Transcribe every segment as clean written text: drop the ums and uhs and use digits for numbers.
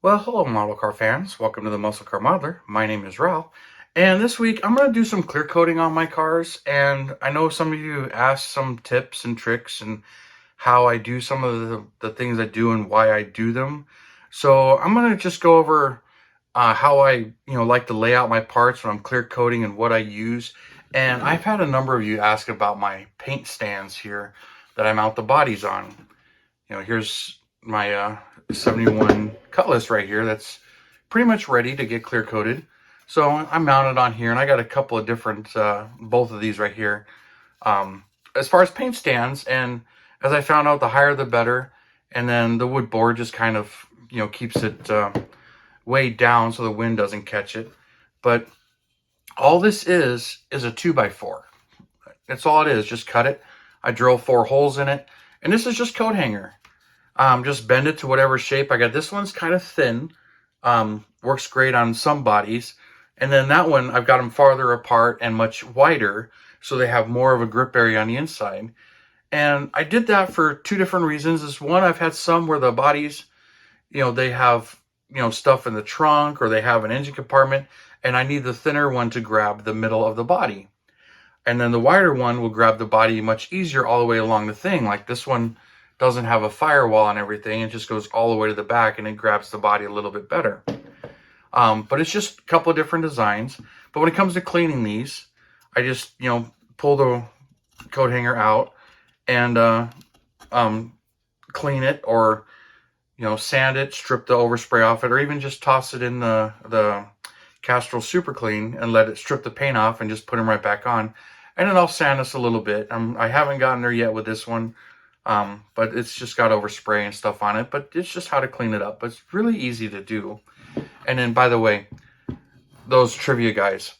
Well, hello, model car fans. Welcome to the Muscle Car Modeler. My name is Ralph, and this week I'm going to do some clear coating on my cars. And I know some of you asked some tips and tricks and how I do some of the things I do and why I do them. So I'm going to just go over how I like to lay out my parts when I'm clear coating and what I use. And I've had a number of you ask about my paint stands here that I mount the bodies on. Here's my 71 Cutlass right here that's pretty much ready to get clear coated. So I'm mounted on here, and I got a couple of different, both of these right here. As far as paint stands, and as I found out, the higher the better. And then the wood board just kind of, keeps it weighed down so the wind doesn't catch it. But all this is a 2x4. That's all it is. Just cut it. I drill 4 holes in it, and this is just coat hanger. Just bend it to whatever shape. I got this one's kind of thin. Works great on some bodies. And then that one, I've got them farther apart and much wider, so they have more of a grip area on the inside. And I did that for 2 different reasons. Is one, I've had some where the bodies, they have, stuff in the trunk, or they have an engine compartment, and I need the thinner one to grab the middle of the body. And then the wider one will grab the body much easier all the way along the thing. Like this one doesn't have a firewall and everything. It just goes all the way to the back, and it grabs the body a little bit better. But it's just a couple of different designs. But when it comes to cleaning these, I just, pull the coat hanger out and clean it, or, sand it, strip the overspray off it, or even just toss it in the Castrol Super Clean and let it strip the paint off and just put them right back on. And then I'll sand this a little bit. I haven't gotten there yet with this one. But it's just got overspray and stuff on it, but it's just how to clean it up. But it's really easy to do. And then, by the way, those trivia guys,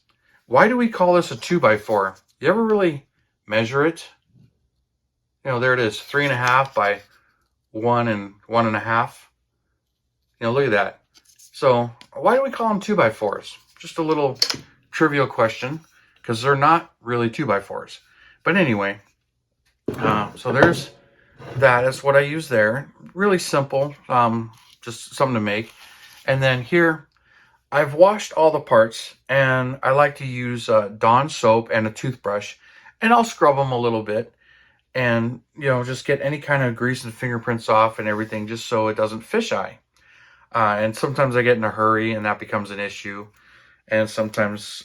why do we call this a 2x4? You ever really measure it? There it is, 3.5 by 1 and 1.5. Look at that. So why do we call them 2x4s? Just a little trivial question, because they're not really 2x4s. But anyway, so there's that is what I use there. Really simple, just something to make. And then here, I've washed all the parts, and I like to use Dawn soap and a toothbrush, and I'll scrub them a little bit, and just get any kind of grease and fingerprints off and everything, just so it doesn't fisheye. And sometimes I get in a hurry, and that becomes an issue, and sometimes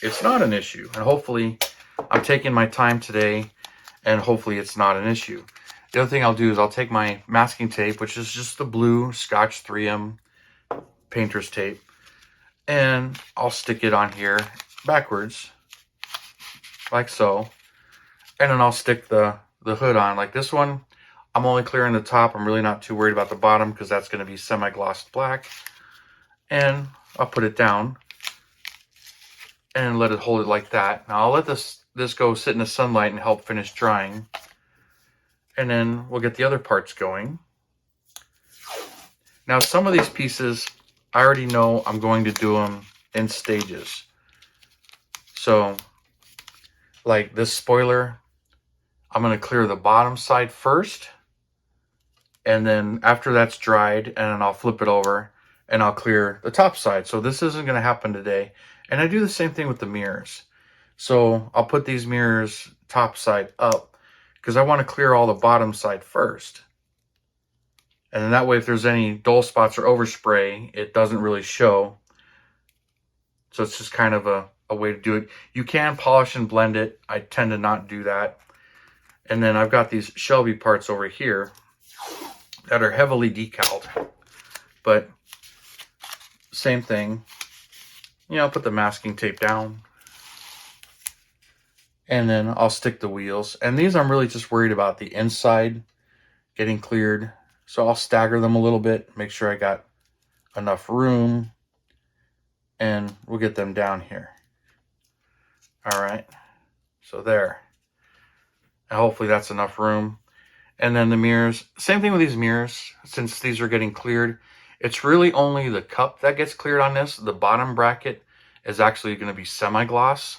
it's not an issue. And hopefully, I'm taking my time today, and hopefully it's not an issue. The other thing I'll do is I'll take my masking tape, which is just the blue Scotch 3M painter's tape, and I'll stick it on here backwards, like so. And then I'll stick the hood on. Like this one, I'm only clearing the top. I'm really not too worried about the bottom, because that's going to be semi-glossed black. And I'll put it down and let it hold it like that. Now I'll let this go sit in the sunlight and help finish drying. And then we'll get the other parts going. Now, some of these pieces, I already know I'm going to do them in stages. So, like this spoiler, I'm going to clear the bottom side first. And then after that's dried, and then I'll flip it over, and I'll clear the top side. So this isn't going to happen today. And I do the same thing with the mirrors. So I'll put these mirrors top side up, because I want to clear all the bottom side first. And then that way, if there's any dull spots or overspray, it doesn't really show. So it's just kind of a way to do it. You can polish and blend it. I tend to not do that. And then I've got these Shelby parts over here that are heavily decaled. But same thing. I'll put the masking tape down. And then I'll stick the wheels. And these, I'm really just worried about the inside getting cleared. So I'll stagger them a little bit, make sure I got enough room. And we'll get them down here. All right. So there. And hopefully that's enough room. And then the mirrors, same thing with these mirrors. Since these are getting cleared, it's really only the cup that gets cleared on this. The bottom bracket is actually going to be semi-gloss.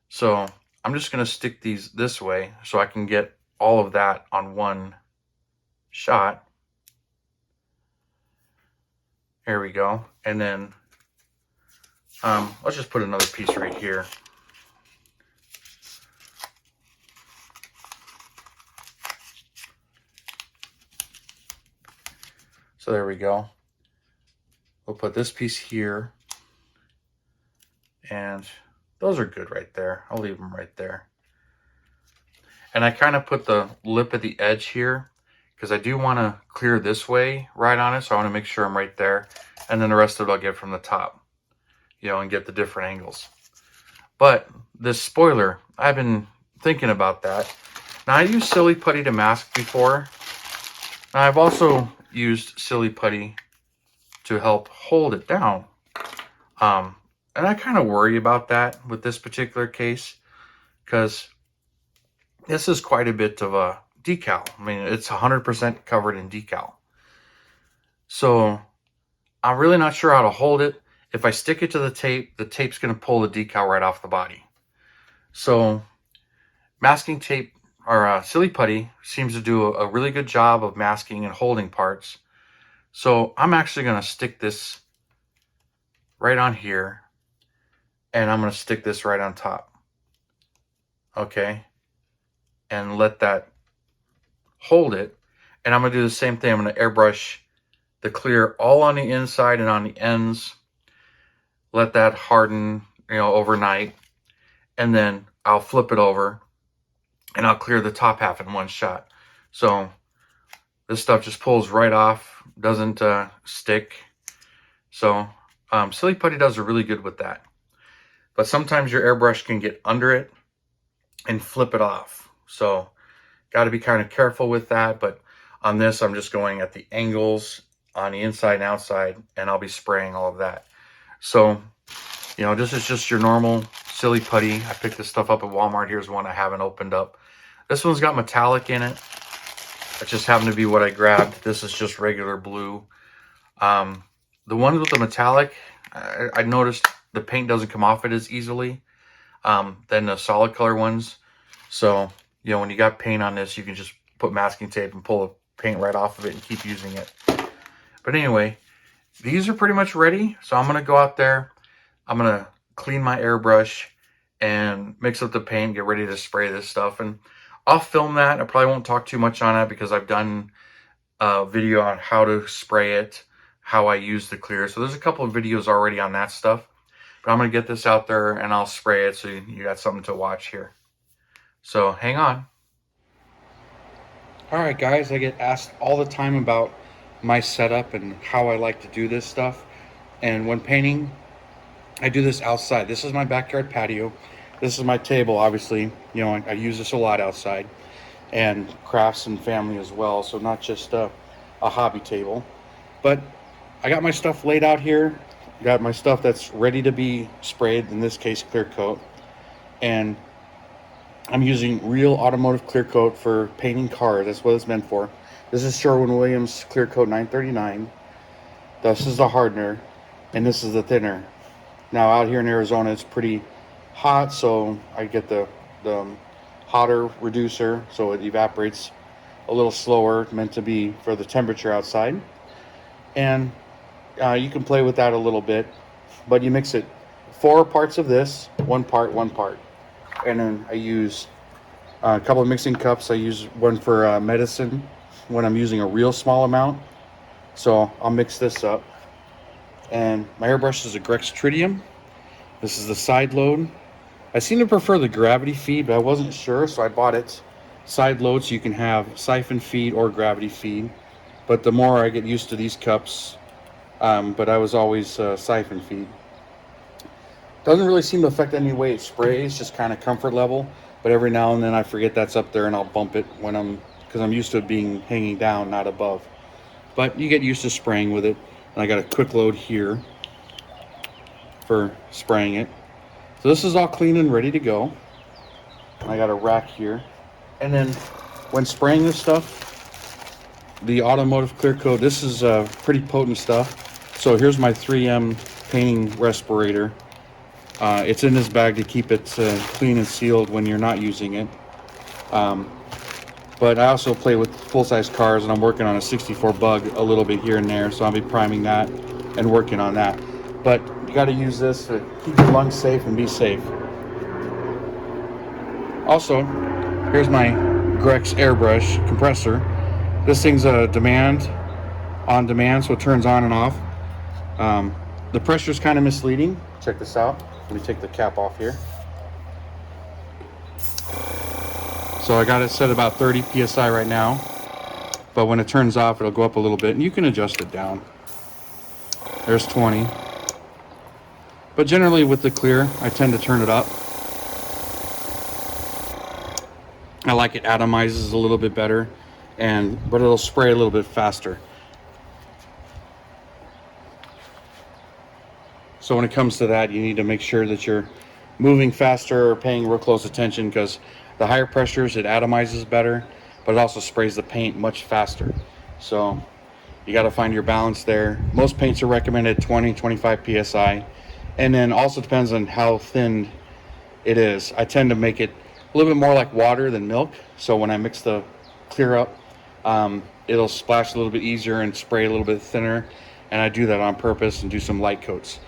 So I'm just going to stick these this way so I can get all of that on one shot. Here we go. And then let's just put another piece right here. So there we go. We'll put this piece here. And those are good right there. I'll leave them right there. And I kind of put the lip at the edge here because I do want to clear this way right on it. So I want to make sure I'm right there. And then the rest of it I'll get from the top, you know, and get the different angles. But this spoiler, I've been thinking about that. Now I used Silly Putty to mask before. Now I've also used Silly Putty to help hold it down. And I kind of worry about that with this particular case because this is quite a bit of a decal. I mean, it's 100% covered in decal. So I'm really not sure how to hold it. If I stick it to the tape's going to pull the decal right off the body. So masking tape or Silly Putty seems to do a really good job of masking and holding parts. So I'm actually going to stick this right on here. And I'm going to stick this right on top. Okay. And let that hold it. And I'm going to do the same thing. I'm going to airbrush the clear all on the inside and on the ends. Let that harden, you know, overnight. And then I'll flip it over and I'll clear the top half in one shot. So this stuff just pulls right off, doesn't stick. So Silly Putty does really good with that. But sometimes your airbrush can get under it and flip it off. So got to be kind of careful with that. But on this, I'm just going at the angles on the inside and outside, and I'll be spraying all of that. So, you know, this is just your normal Silly Putty. I picked this stuff up at Walmart. Here's one I haven't opened up. This one's got metallic in it. It just happened to be what I grabbed. This is just regular blue. The one with the metallic, I noticed the paint doesn't come off it as easily than the solid color ones. So, you know, when you got paint on this, you can just put masking tape and pull the paint right off of it and keep using it. But anyway, these are pretty much ready. So I'm going to go out there. I'm going to clean my airbrush and mix up the paint, get ready to spray this stuff. And I'll film that. I probably won't talk too much on it because I've done a video on how to spray it, how I use the clear. So there's a couple of videos already on that stuff. But I'm going to get this out there and I'll spray it so you got something to watch here. So hang on. All right, guys, I get asked all the time about my setup and how I like to do this stuff. And when painting, I do this outside. This is my backyard patio. This is my table, obviously. You know, I use this a lot outside. And crafts and family as well. So not just a hobby table. But I got my stuff laid out here. Got my stuff that's ready to be sprayed, in this case clear coat, and I'm using real automotive clear coat for painting cars. That's what it's meant for. This is Sherwin-Williams clear coat 939. This is the hardener and this is the thinner. Now out here in Arizona it's pretty hot, so I get the hotter reducer so it evaporates a little slower, meant to be for the temperature outside. And you can play with that a little bit, but you mix it 4 parts of this, 1 part, 1 part. And then I use a couple of mixing cups. I use one for medicine when I'm using a real small amount. So I'll mix this up. And my airbrush is a Grex Tritium. This is the side load. I seem to prefer the gravity feed, but I wasn't sure, so I bought it side load so you can have siphon feed or gravity feed. But the more I get used to these cups, but I was always siphon feed. Doesn't really seem to affect any way it sprays, just kind of comfort level. But every now and then I forget that's up there and I'll bump it because I'm used to it being hanging down, not above. But you get used to spraying with it. And I got a quick load here for spraying it. So this is all clean and ready to go. I got a rack here. And then when spraying this stuff, the automotive clear coat, this is pretty potent stuff. So here's my 3M painting respirator. It's in this bag to keep it clean and sealed when you're not using it. But I also play with full-size cars, and I'm working on a 64 Bug a little bit here and there, so I'll be priming that and working on that. But you got to use this to keep your lungs safe and be safe. Also, here's my Grex airbrush compressor. This thing's a on demand, so it turns on and off. The pressure is kind of misleading. Check this out. Let me take the cap off here. So I got it set about 30 psi right now, but when it turns off, it'll go up a little bit, and you can adjust it down. There's 20. But generally with the clear, I tend to turn it up. I like it atomizes a little bit better, but it'll spray a little bit faster. So when it comes to that, you need to make sure that you're moving faster or paying real close attention, because the higher pressures, it atomizes better, but it also sprays the paint much faster. So you got to find your balance there. Most paints are recommended 20, 25 psi. And then also depends on how thin it is. I tend to make it a little bit more like water than milk. So when I mix the clear up, it'll splash a little bit easier and spray a little bit thinner. And I do that on purpose and do some light coats.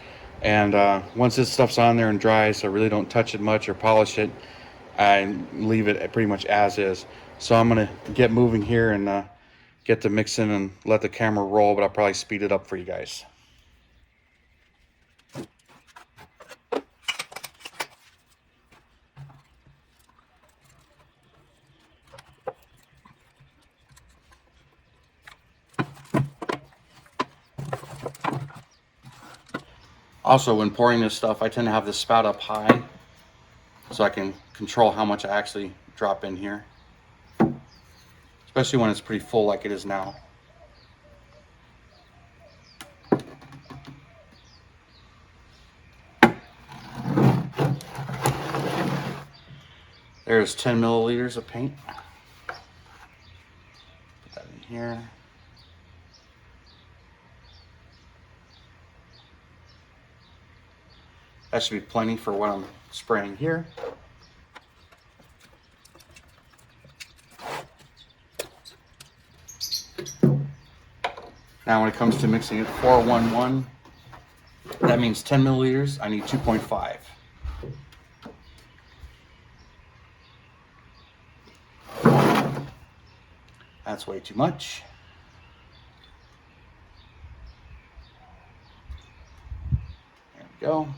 And once this stuff's on there and dry, so I really don't touch it much or polish it, I leave it pretty much as is. So I'm gonna get moving here and get to mixing and let the camera roll, but I'll probably speed it up for you guys. Also, when pouring this stuff, I tend to have this spout up high so I can control how much I actually drop in here, especially when it's pretty full like it is now. There's 10 milliliters of paint. Put that in here. That should be plenty for what I'm spraying here. Now when it comes to mixing it 4-1-1, that means 10 milliliters, I need 2.5. That's way too much. There we go.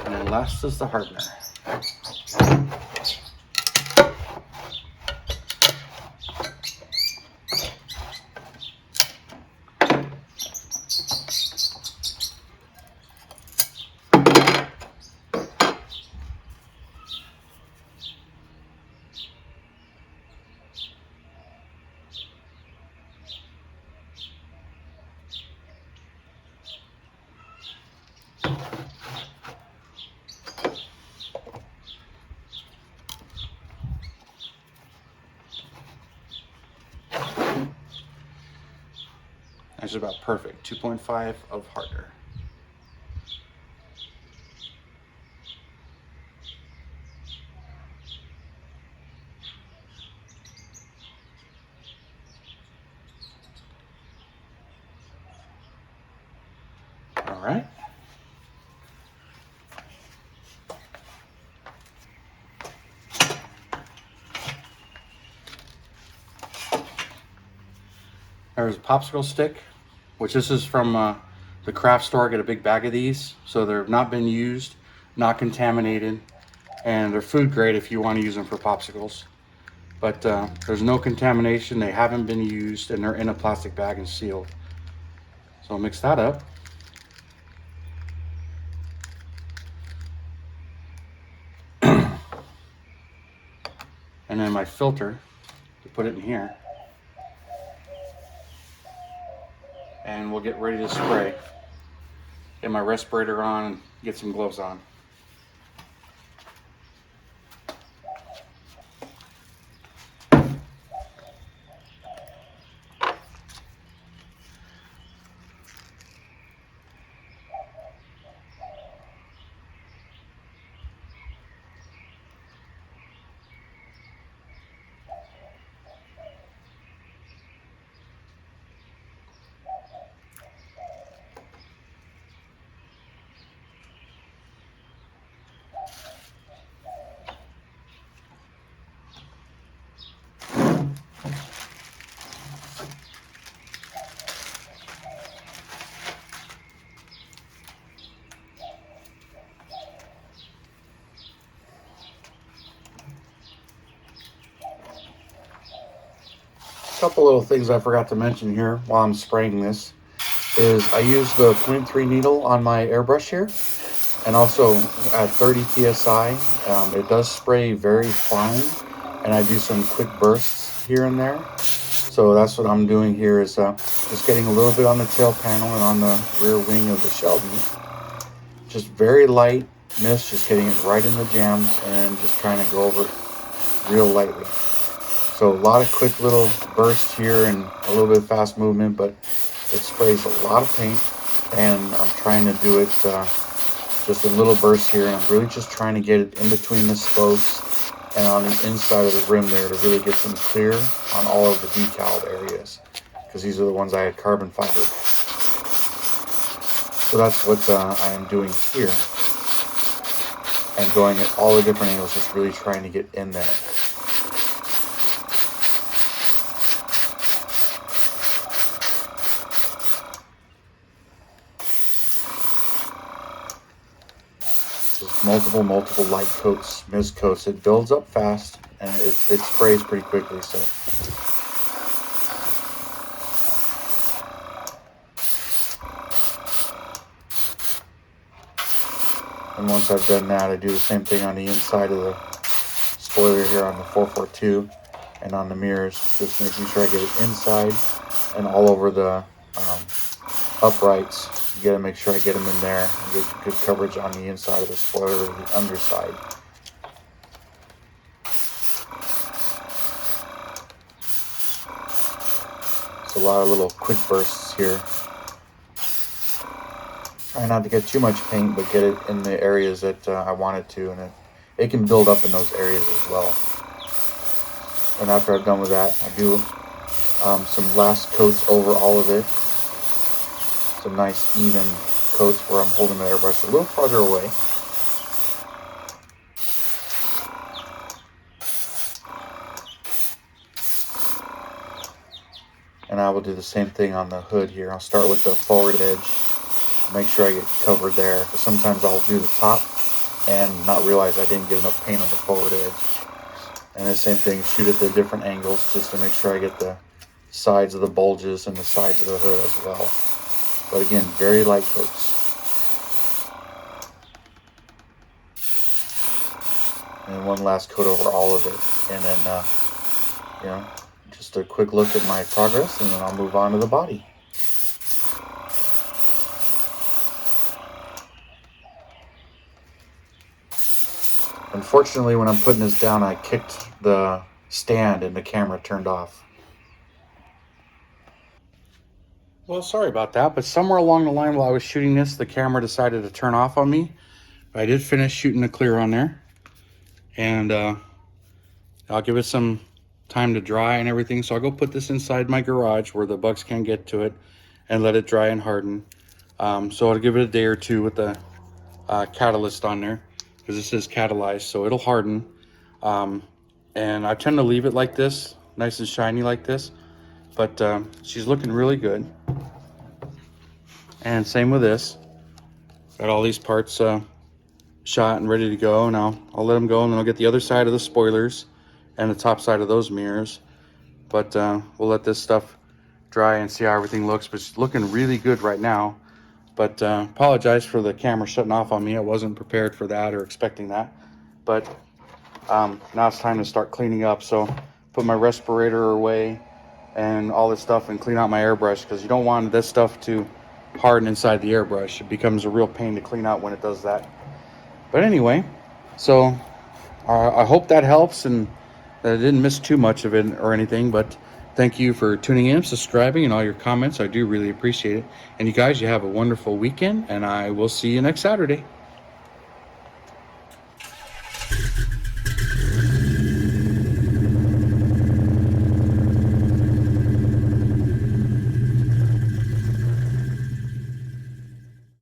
And then last is the hardener. That's about perfect. 2.5 of hardener. All right. There's a popsicle stick, which this is from the craft store. I get a big bag of these. So they've not been used, not contaminated, and they're food grade if you want to use them for popsicles. But there's no contamination, they haven't been used, and they're in a plastic bag and sealed. So I'll mix that up. And then my filter to put it in here. And we'll get ready to spray. Get my respirator on and get some gloves on. couple little things I forgot to mention here while I'm spraying this is I use the 0.3 needle on my airbrush here, and also at 30 psi. It does spray very fine, and I do some quick bursts here and there. So that's what I'm doing here, is just getting a little bit on the tail panel and on the rear wing of the Shelby. Just very light mist, just getting it right in the jams and just trying to go over it real lightly. So a lot of quick little bursts here and a little bit of fast movement, but it sprays a lot of paint, and I'm trying to do it just in little bursts here, and I'm really just trying to get it in between the spokes and on the inside of the rim there to really get some clear on all of the decaled areas, because these are the ones I had carbon fibered. So that's what I am doing here, and going at all the different angles, just really trying to get in there. Just multiple light coats, mist coats. It builds up fast, and it sprays pretty quickly. So and once I've done that, I do the same thing on the inside of the spoiler here on the 442 and on the mirrors, just making sure I get it inside and all over the uprights. You got to make sure I get them in there and get good coverage on the inside of the spoiler and the underside. It's a lot of little quick bursts here. Try not to get too much paint, but get it in the areas that I want it to, and it can build up in those areas as well. And after I've done with that, I do some last coats over all of it. Some nice even coats where I'm holding the airbrush a little farther away. And I will do the same thing on the hood here. I'll start with the forward edge, make sure I get covered there, because sometimes I'll do the top and not realize I didn't get enough paint on the forward edge. And the same thing, shoot at the different angles just to make sure I get the sides of the bulges and the sides of the hood as well. But again, very light coats. And one last coat over all of it. And then, just a quick look at my progress, and then I'll move on to the body. Unfortunately, when I'm putting this down, I kicked the stand and the camera turned off. Well, sorry about that, but somewhere along the line while I was shooting this, the camera decided to turn off on me. But I did finish shooting the clear on there, and I'll give it some time to dry and everything. So I'll go put this inside my garage where the bugs can't get to it and let it dry and harden. So I'll give it a day or two with the catalyst on there, because this is catalyzed, so it'll harden. And I tend to leave it like this, nice and shiny like this. But she's looking really good. And same with this. Got all these parts shot and ready to go. Now I'll let them go, and then I'll get the other side of the spoilers and the top side of those mirrors. But we'll let this stuff dry and see how everything looks. But it's looking really good right now. But apologize for the camera shutting off on me. I wasn't prepared for that or expecting that. But now it's time to start cleaning up. So put my respirator away and all this stuff and clean out my airbrush, because you don't want this stuff to harden inside the airbrush. It becomes a real pain to clean out when it does that. But anyway, so I hope that helps and that I didn't miss too much of it or anything. But thank you for tuning in, subscribing, and all your comments. I do really appreciate it. And you guys, you have a wonderful weekend, and I will see you next Saturday.